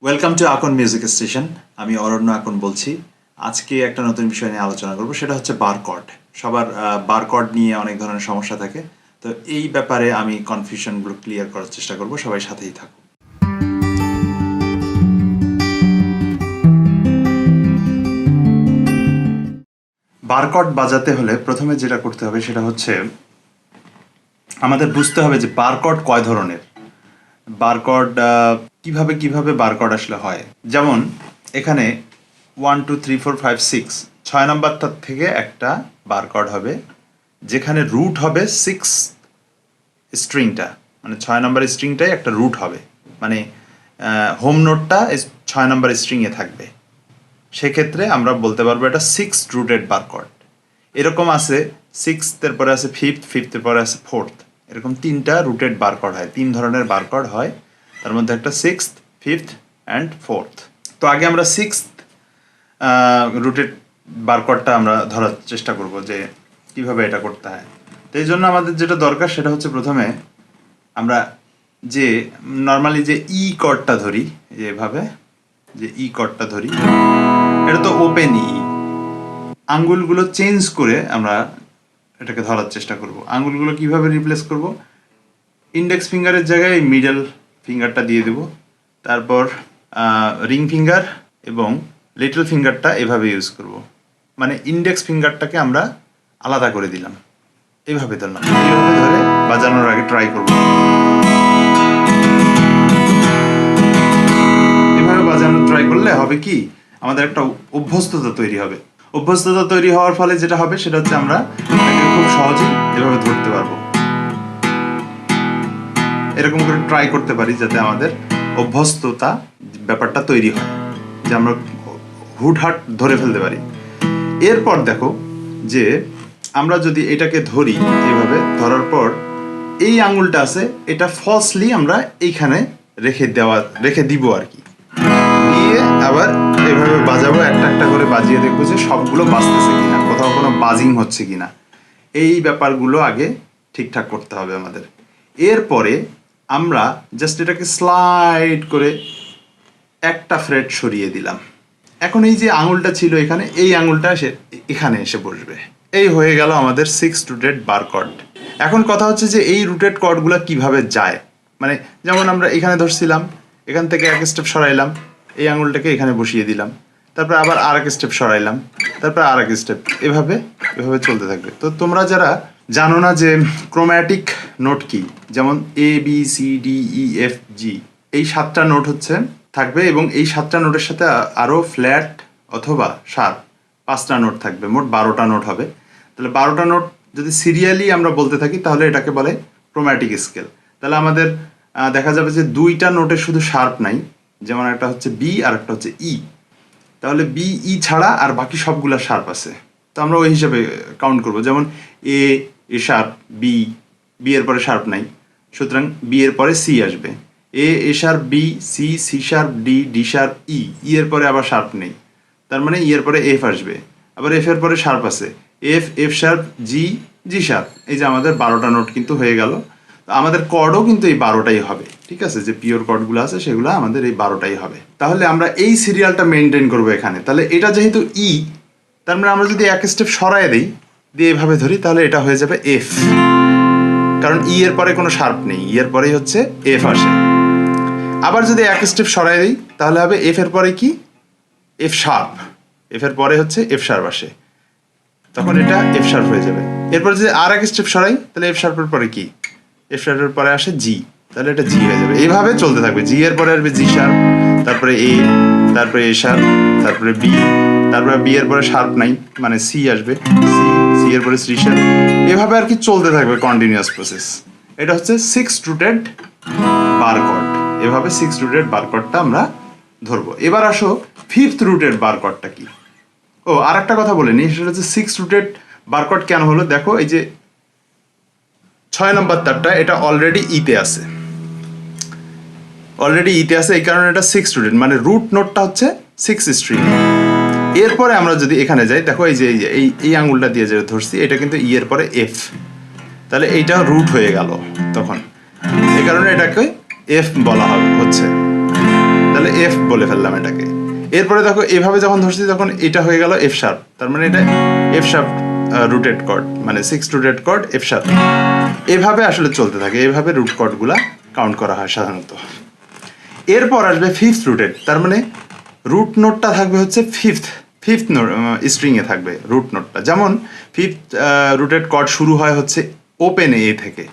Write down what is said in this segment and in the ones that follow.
Welcome to Akon music station. আমি অরণ্য আকন বলছি। আজকে একটা নতুন বিষয় নিয়ে আলোচনা করব, সেটা হচ্ছে বারকোড। সবার বারকোড নিয়ে অনেক ধরনের সমস্যা থাকে, তো এই ব্যাপারে আমি কনফিউশনগুলো ক্লিয়ার করার চেষ্টা করব। সবাই সাথেই থাকুন। বারকোড বাজাতে হলে প্রথমে যেটা করতে হবে সেটা হচ্ছে আমাদের বুঝতে হবে যে বারকোড কয় ধরনের। বারকোড কিভাবে বারকোড আসলে হয়। যেমন এখানে 1 2 3 4 5 6 6 নাম্বারটার থেকে একটা বারকোড হবে, যেখানে রুট হবে 6 স্ট্রিংটা, মানে 6 নাম্বার স্ট্রিংটাই একটা রুট হবে, মানে হোম নোটটা 6 নাম্বার স্ট্রিংয়ে থাকবে। সেক্ষেত্রে আমরা বলতে পারবো এটা 6 রুটেড বারকোড। এরকম আছে 6-এর পরে আছে 5th-এর পরে আছে 4th, এরকম 3টা রুটেড বারকোড হয়। 3 ধরনের বারকোড হয়, তার মধ্যে একটা 6th, 5th অ্যান্ড 4th। তো আগে আমরা 6th রুটেড বারকোডটা আমরা ধরার চেষ্টা করব যে কিভাবে এটা করতে হয়। তো এই জন্য আমাদের যেটা দরকার সেটা হচ্ছে প্রথমে আমরা যে নর্মালি যে ই কর্ডটা ধরি, এভাবে যে ই কর্ডটা ধরি, এটা তো ওপেন ই। আঙ্গুলগুলো চেঞ্জ করে আমরা এটাকে ধরার চেষ্টা করব। আঙ্গুলগুলো কিভাবে রিপ্লেস করব? ইন্ডেক্স ফিঙ্গারের জায়গায় মিডল ফিঙ্গারটা দিয়ে দেব, তারপর রিং ফিঙ্গার এবং লিটল ফিঙ্গারটা এভাবে ইউজ করব। মানে ইন্ডেক্স ফিঙ্গারটাকে আমরা আলাদা করে দিলাম, এইভাবে ধরলাম। এইভাবে ধরে বাজানোর আগে ট্রাই করব। এভাবে বাজানোর ট্রাই করলে হবে কি, আমাদের একটা অভ্যস্ততা তৈরি হবে। অভ্যস্ততা তৈরি হওয়ার ফলে যেটা হবে সেটা হচ্ছে আমরা খুব সহজেই এভাবে ধরতে পারবো। এরকম করে ট্রাই করতে পারি যাতে আমাদের অভ্যস্ততা ব্যাপারটা তৈরি হয়, যে আমরা হুটহাট ধরে ফেলতে পারি। এরপর দেখো যে আমরা যদি এটাকে ধরি, এভাবে ধরার পর এই আঙুলটা আছে, এটা ফলসলি আমরা এইখানে রেখে দিব আর কি। দিয়ে আবার এভাবে বাজাবো, একটা একটা করে বাজিয়ে দেখবো যে সবগুলো বাজতেছে কিনা, কোথাও কোনো বাজিং হচ্ছে কিনা। এই ব্যাপারগুলো আগে ঠিকঠাক করতে হবে আমাদের। এরপরে আমরা জাস্ট এটাকে স্লাইড করে একটা ফ্রেট সরিয়ে দিলাম। এখন এই যে আঙুলটা ছিল এখানে, এই আঙুলটা এখানে এসে বসবে। এই হয়ে গেল আমাদের 6 রুটেড বারকোড। এখন কথা হচ্ছে যে এই রুটেড কর্ডগুলো কিভাবে যায়। মানে যেমন আমরা এখানে ধরছিলাম, এখান থেকে এক স্টেপ সরাইলাম, এই আঙুলটাকে এখানে বসিয়ে দিলাম, তারপর আবার আর এক স্টেপ সরাইলাম, তারপর আর এক স্টেপ, এভাবে চলতে থাকবে। তো তোমরা যারা জানো না যে ক্রোম্যাটিক নোট কি, যেমন A B C D E F G, এই 7টা নোট হচ্ছে থাকবে, এবং এই 7টা নোটের সাথে আরও ফ্ল্যাট অথবা শার্প 5টা নোট থাকবে, মোট 12টা নোট হবে। তাহলে 12টা নোট যদি সিরিয়ালি আমরা বলতে থাকি তাহলে এটাকে বলে ক্রোম্যাটিক স্কেল। তাহলে আমাদের দেখা যাবে যে 2টা নোটের শুধু শার্প নাই, যেমন একটা হচ্ছে বি আর একটা হচ্ছে ই। তাহলে বি ই ছাড়া আর বাকি সবগুলা শার্প আছে, তো আমরা ওই হিসাবে কাউন্ট করব। যেমন এ শার্প, বি এর পরে শার্প নাই, সুতরাং বি এর পরে সি আসবে। A sharp, B, C sharp, D sharp, E এর পরে আবার শার্প নেই, তার মানে ই এর পরে এফ আসবে। আবার এফ এর পরে শার্প আছে, এফ শার্প, জি শার্প। এই যে আমাদের 12টা নোট কিন্তু হয়ে গেল। আমাদের কর্ডও কিন্তু এই 12টাই হবে, ঠিক আছে? যে পিওর কর্ডগুলো আছে সেগুলো আমাদের এই 12টাই হবে। তাহলে আমরা এই সিরিয়ালটা মেনটেন করবো এখানে। তাহলে এটা যেহেতু ই, তার মানে আমরা যদি এক স্টেপ সরাই দিই, দিয়ে এভাবে ধরি, তাহলে এটা হয়ে যাবে এফ, কারণ ই এর পরে কোনো শার্প নেই, ই এর পরেই হচ্ছে এফ আসে। আবার যদি এক স্টেপ সরাই দিই তাহলে হবে এফ এর পরে কি, এফ শার্প, এফ এর পরে হচ্ছে এফ শার্প আসে, তখন এটা এফ শার্প হয়ে যাবে। এরপর যদি আর এক স্টেপ সরাই তাহলে এফ শার্পের পরে কি, এফ শার্পের পরে আসে জি, তাহলে এটা জি হয়ে যাবে। এইভাবে চলতে থাকবে। জি এর পরে আসবে জি শার্প, তারপরে এ, তারপরে এ শার্প, তারপরে বি, তারপরে বি এর পরে শার্প নাই মানে সি আসবে, সি এর পরে সি শার্প, এভাবে আর কি চলতে থাকবে কন্টিনিউয়াস প্রসেস। এটা হচ্ছে 6 রুটেড বারকোড। এভাবে 6 রুটেড বারকোডটা আমরা ধরবো। এবার আসো 5th রুটেড বারকোডটা কি। ও আর একটা কথা বলে নিই, সেটা হচ্ছে 6 রুটেড বারকোড কেন হলো। দেখো এই যে 6 নম্বর তারটা, এটা অলরেডি ইতে আছে, এই কারণে এটা 6 রুটেড, মানে রুট নোটটা হচ্ছে 6 স্ট্রিং। এরপরে আমরা যদি এখানে যাই, দেখো এই যে এই আঙুলটা দিয়ে যে ধরছি, এটা কিন্তু ই এর পরে এফ, তাহলে এইটা রুট হয়ে গেল তখন, এই কারণে এটাকে এফ বলা হচ্ছে। তাহলে এফ বলে ফেললাম এটাকে। এরপরে দেখো এভাবে যখন ধরছি তখন এটা হয়ে গেল এফ শার্প, তার মানে এটা এফ শার্প রুটেড কর্ড, মানে 6 রুটেড কর্ড এফ শার্প। এভাবে আসলে চলতে থাকে, এভাবে রুট কর্ডগুলা কাউন্ট করা হয় সাধারণত। এরপর আসবে ফিফথ রুটেড, তার মানে রুট নোটটা থাকবে হচ্ছে ফিফথ স্ট্রিংয়ে থাকবে রুট নোটটা। যেমন ফিফথ রুটেড কর্ড শুরু হয় হচ্ছে ওপেন এ থেকে,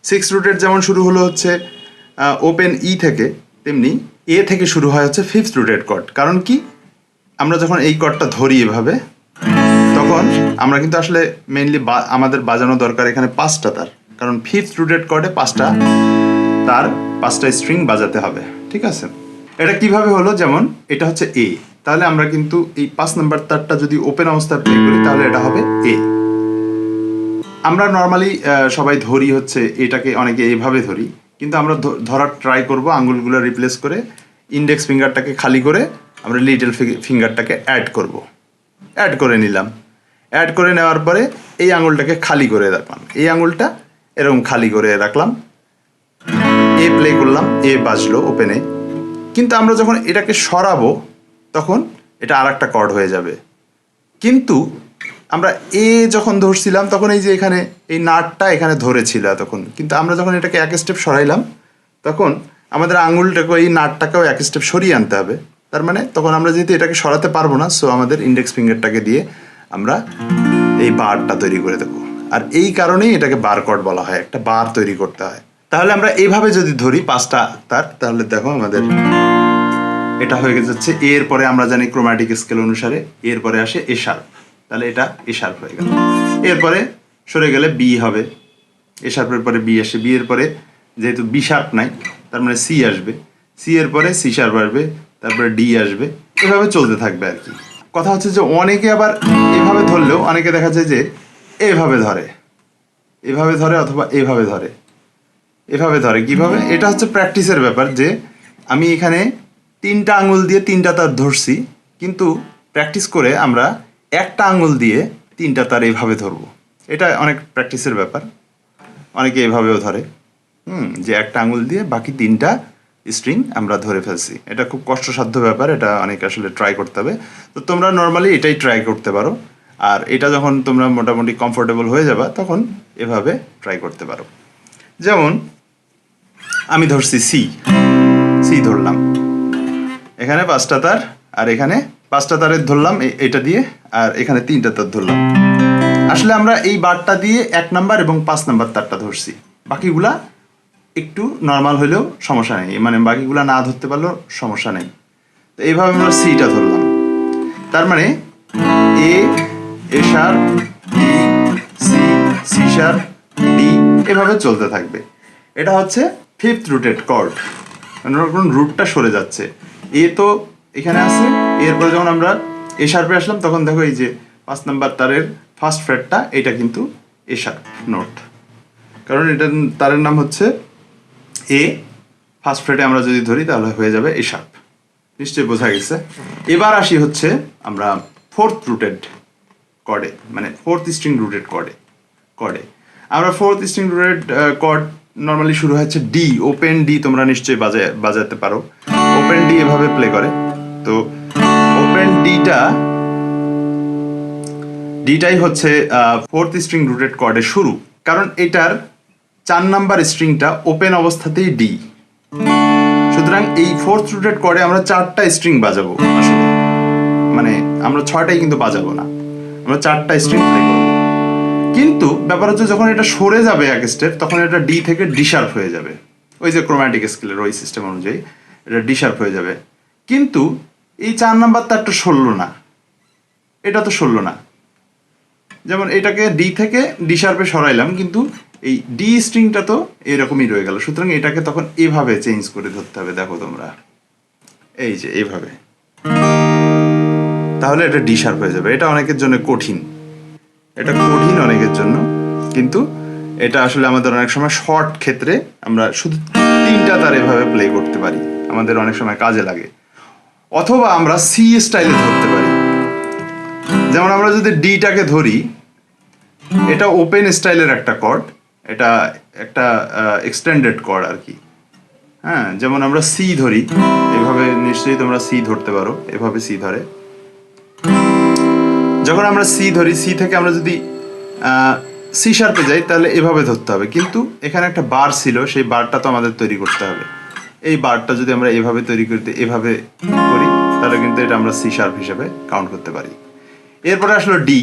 6 রুটেড যেমন শুরু হলো হচ্ছে ওপেন ই থেকে, তেমনি এ থেকে শুরু হয় হচ্ছে ফিফথ রুটেড কর্ড। কারণ কি, আমরা যখন এই কর্ডটা ধরি এভাবে, তখন আমরা কিন্তু আসলে মেইনলি আমাদের বাজানো দরকার এখানে 5টা তার, কারণ ফিফথ রুটেড কর্ডে 5টা তার 5টা স্ট্রিং বাজাতে হবে, ঠিক আছে? এটা কিভাবে হলো, যেমন এটা হচ্ছে এ, তাহলে আমরা কিন্তু এই 5 নম্বর তারটা যদি ওপেন অবস্থায় প্লে করি তাহলে এটা হবে এ। আমরা নর্মালি সবাই ধরি হচ্ছে এটাকে, অনেকে এইভাবে ধরি, কিন্তু আমরা ধরার ট্রাই করব আঙ্গুলগুলো রিপ্লেস করে, ইন্ডেক্স ফিঙ্গারটাকে খালি করে আমরা লিটল ফিঙ্গারটাকে অ্যাড করে নিলাম। অ্যাড করে নেওয়ার পরে এই আঙুলটাকে খালি করে রাখলাম, এই আঙুলটা এরকম খালি করে রাখলাম, এ প্লে করলাম, এ বাজলো ওপেনে। কিন্তু আমরা যখন এটাকে সরাবো তখন এটা আর একটা কর্ড হয়ে যাবে। কিন্তু আমরা এ যখন ধরছিলাম তখন এই যে এখানে এই নাটটা এখানে ধরেছিল এতক্ষণ, কিন্তু আমরা যখন এটাকে এক স্টেপ সরাইলাম তখন আমাদের আঙুলটাকে এই নাটটাকেও এক স্টেপ সরিয়ে আনতে হবে। তার মানে তখন আমরা যেহেতু এটাকে সরাতে পারবো না, সো আমাদের ইন্ডেক্স ফিঙ্গারটাকে দিয়ে আমরা এই বারটা তৈরি করে দেবো। আর এই কারণেই এটাকে বার কর্ড বলা হয়, একটা বার তৈরি করতে হয়। তাহলে আমরা এইভাবে যদি ধরি 5টা তার, তাহলে দেখো আমাদের এটা হয়ে যাচ্ছে। এর পরে আমরা জানি ক্রোম্যাটিক স্কেল অনুসারে এর পরে আসে এ শার্প, তাহলে এটা এ শার্প হয়ে গেল। এরপরে সরে গেলে বি হবে, এ শার্পের পরে বি আসে, বি এর পরে যেহেতু বি শার্প নাই তার মানে সি আসবে, সি এর পরে সি শার্প আসবে, তারপরে ডি আসবে, এভাবে চলতে থাকবে আর কি। কথা হচ্ছে যে অনেকে আবার এভাবে ধরলেও অনেকে দেখা যায় যে এভাবে ধরে অথবা এভাবে ধরে। কিভাবে? এটা হচ্ছে প্র্যাকটিসের ব্যাপার, যে আমি এখানে 3টা আঙুল দিয়ে 3টা তার ধরছি, কিন্তু প্র্যাকটিস করে আমরা একটা আঙুল দিয়ে 3টা তার এইভাবে ধরবো। এটা অনেক প্র্যাকটিসের ব্যাপার, অনেকে এভাবেও ধরে, যে একটা আঙুল দিয়ে বাকি 3টা স্ট্রিং আমরা ধরে ফেলছি। এটা খুব কষ্টসাধ্য ব্যাপার, এটা অনেক আসলে ট্রাই করতে হবে। তো তোমরা নর্মালি এটাই ট্রাই করতে পারো, আর এটা যখন তোমরা মোটামুটি কমফোর্টেবল হয়ে যাবা তখন এভাবে ট্রাই করতে পারো। যেমন আমি ধরছি সি ধরলাম, এখানে 5টা তার, আর এখানে 5টা তারের ধরলাম এটা দিয়ে, আর এখানে 3টা তার ধরলাম। আসলে আমরা এই বারটা দিয়ে 1 নাম্বার এবং 5 নাম্বার তারটা ধরছি, বাকিগুলা একটু নর্মাল হলেও সমস্যা নেই, মানে বাকিগুলা না ধরতে পারলেও সমস্যা নেই। তো এইভাবে আমরা সিটা ধরলাম, তার মানে A sharp, B, C sharp, D, এভাবে চলতে থাকবে। এটা হচ্ছে ফিফথ রুটেড কর্ড, রুটটা সরে যাচ্ছে। এ তো এখানে আছে, এরপরে যখন আমরা এ শার্পে আসলাম তখন দেখো এই যে 5 নাম্বার তারের ফার্স্ট ফ্রেটটা এটা কিন্তু এ শার্প নোট, কারণ এটা তারের নাম হচ্ছে এ, ফার্স্ট ফ্রেটে আমরা যদি ধরি তাহলে হয়ে যাবে এ শার্প। নিশ্চয়ই বোঝা গেছে। এবার আসি হচ্ছে আমরা ফোর্থ রুটেড কর্ডে, মানে ফোর্থ স্ট্রিং রুটেড কর্ডে আমরা fourth string rooted chord normally শুরু হচ্ছে ডি, ওপেন ডি, তোমরা নিশ্চয়ই বাজাতে পারো। ওপেন ডি এভাবে প্লে করে। তো ওপেন ডিটাই হচ্ছে ফোর্থ স্ট্রিং রুটেড কর্ডের শুরু, কারণ এটার 4 নাম্বার স্ট্রিংটা ওপেন অবস্থাতেই ডি। সুতরাং এই ফোর্থ রুটেড কর্ডে আমরা 4টা স্ট্রিং বাজাবো, আসলে মানে আমরা 6টাই কিন্তু বাজাবো না, আমরা 4টা স্ট্রিং প্লে করবো। কিন্তু ব্যাপার হচ্ছে যখন এটা সরে যাবে এক স্টেপ তখন এটা ডি থেকে ডি শার্প হয়ে যাবে, ওই যে ক্রোম্যাটিক স্কেলের ওই সিস্টেম অনুযায়ী এটা ডি শার্প হয়ে যাবে। কিন্তু এই 4 নাম্বার তারটা সরল না, এটা তো সরল না। যেমন এটাকে ডি থেকে ডি শার্পে সরাইলাম, কিন্তু এই ডি স্ট্রিংটা তো এরকমই রয়ে গেল। সুতরাং এটাকে তখন এভাবে চেঞ্জ করে ধরতে হবে, দেখো তোমরা এই যে এইভাবে, তাহলে এটা ডি শার্প হয়ে যাবে। এটা অনেকের জন্য কঠিন, অনেকের জন্য, কিন্তু এটা আসলে আমাদের অনেক সময় শর্ট ক্ষেত্রে আমরা শুধু 3টা তার এভাবে প্লে করতে পারি, আমাদের অনেক সময় কাজে লাগে। অথবা আমরা সি স্টাইলে ধরতে পারি। যেমন আমরা যদি ডিটাকে ধরি, এটা ওপেন স্টাইলের একটা কর্ড, এটা একটা এক্সটেন্ডেড কর্ড আর কি। হ্যাঁ, যেমন আমরা সি ধরি, এভাবে নিশ্চয়ই তোমরা সি ধরতে পারো, এভাবে সি ধরে। যখন আমরা সি ধরি, সি থেকে আমরা যদি সি শার্পে যাই তাহলে এভাবে ধরতে হবে, কিন্তু এখানে একটা বার ছিল, সেই বারটা তো আমাদের তৈরি করতে হবে। এই বারটা যদি আমরা এভাবে তৈরি করতে এভাবে করি তাহলে কিন্তু এটা আমরা সি শার্প হিসেবে কাউন্ট করতে পারি। এরপরে আসলো ডি।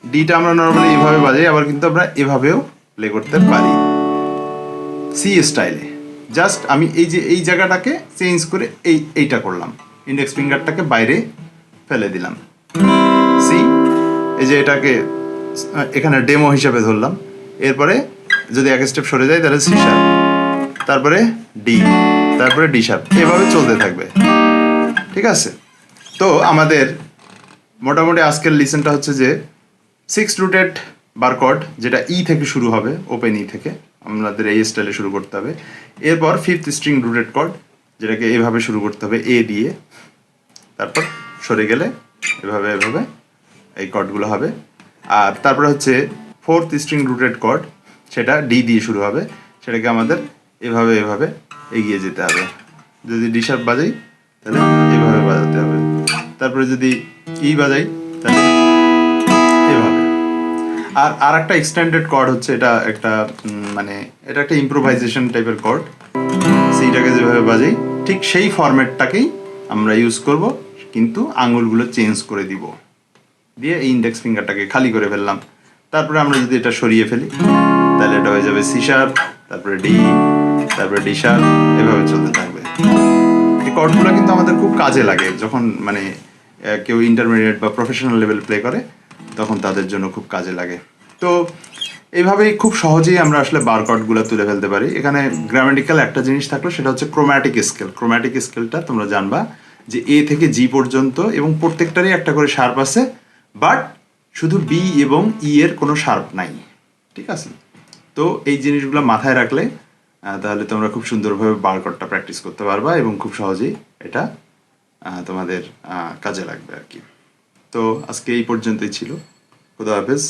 ডিটা আমরা নর্মালি এভাবে বাজাই, আবার কিন্তু আমরা এভাবেও প্লে করতে পারি সি স্টাইলে। জাস্ট আমি এই জায়গাটাকে চেঞ্জ করে এইটা করলাম, ইন্ডেক্স ফিঙ্গারটাকে বাইরে ফেলে দিলাম, সি, এই যে এটাকে এখানে ডেমো হিসেবে ধরলাম। এরপরে যদি এক স্টেপ সরে যায় তাহলে সি শার্প, তারপরে ডি, তারপরে ডি শার্প, এভাবে চলতে থাকবে। ঠিক আছে? তো আমাদের মোটামুটি আজকের লিসেনটা হচ্ছে যে 6 রুটেড বার কর্ড, যেটা ই থেকে শুরু হবে, ওপেন ই থেকে আমাদের এই স্টাইলে শুরু করতে হবে। এরপর 5th স্ট্রিং রুটেড কর্ড, যেটাকে এভাবে শুরু করতে হবে এ দিয়ে, তারপর সরে গেলে এভাবে এভাবে এই কর্ডগুলো হবে। আর তারপরে হচ্ছে 4th স্ট্রিং রুটেড কর্ড, সেটা ডি দিয়ে শুরু হবে, সেটাকে আমাদের এভাবে এভাবে এগিয়ে যেতে হবে। যদি ডি শার্প বাজাই তাহলে এভাবে বাজাতে হবে, তারপরে যদি ই বাজাই তাহলে এভাবে। আর একটা এক্সটেন্ডেড কর্ড হচ্ছে, এটা একটা মানে এটা একটা ইম্প্রোভাইজেশন টাইপের কর্ড। সেইটাকে যেভাবে বাজাই ঠিক সেই ফরম্যাটটাকেই আমরা ইউজ করব, কিন্তু আঙুলগুলো চেঞ্জ করে দিব, দিয়ে এই ইন্ডেক্স ফিঙ্গারটাকে খালি করে ফেললাম। তারপরে আমরা যদি এটা সরিয়ে ফেলি তাহলে এটা হয়ে যাবে সি শার্প, তারপরে ডি, তারপরে ডি শার্প, এভাবে চলতে থাকবে। এই কর্ডগুলো কিন্তু আমাদের খুব কাজে লাগে যখন মানে কেউ ইন্টারমিডিয়েট বা প্রফেশনাল লেভেল প্লে করে, তখন তাদের জন্য খুব কাজে লাগে। তো এইভাবেই খুব সহজেই আমরা আসলে বার কর্ডগুলো তুলে ফেলতে পারি। এখানে গ্রামাটিক্যাল একটা জিনিস থাকলো, সেটা হচ্ছে ক্রোম্যাটিক স্কেল। ক্রোম্যাটিক স্কেলটা তোমরা জানবা যে এ থেকে জি পর্যন্ত, এবং প্রত্যেকটারই একটা করে শার্প আছে, বাট শুধু বি এবং ই এর কোনো শার্প নাই। ঠিক আছে? তো এই জিনিসগুলো মাথায় রাখলে তাহলে তোমরা খুব সুন্দরভাবে বার কর্ডটা প্র্যাকটিস করতে পারবা, এবং খুব সহজেই এটা তোমাদের কাজে লাগবে আর কি। তো আজকে এই পর্যন্তই ছিল। খুদা হাফেজ।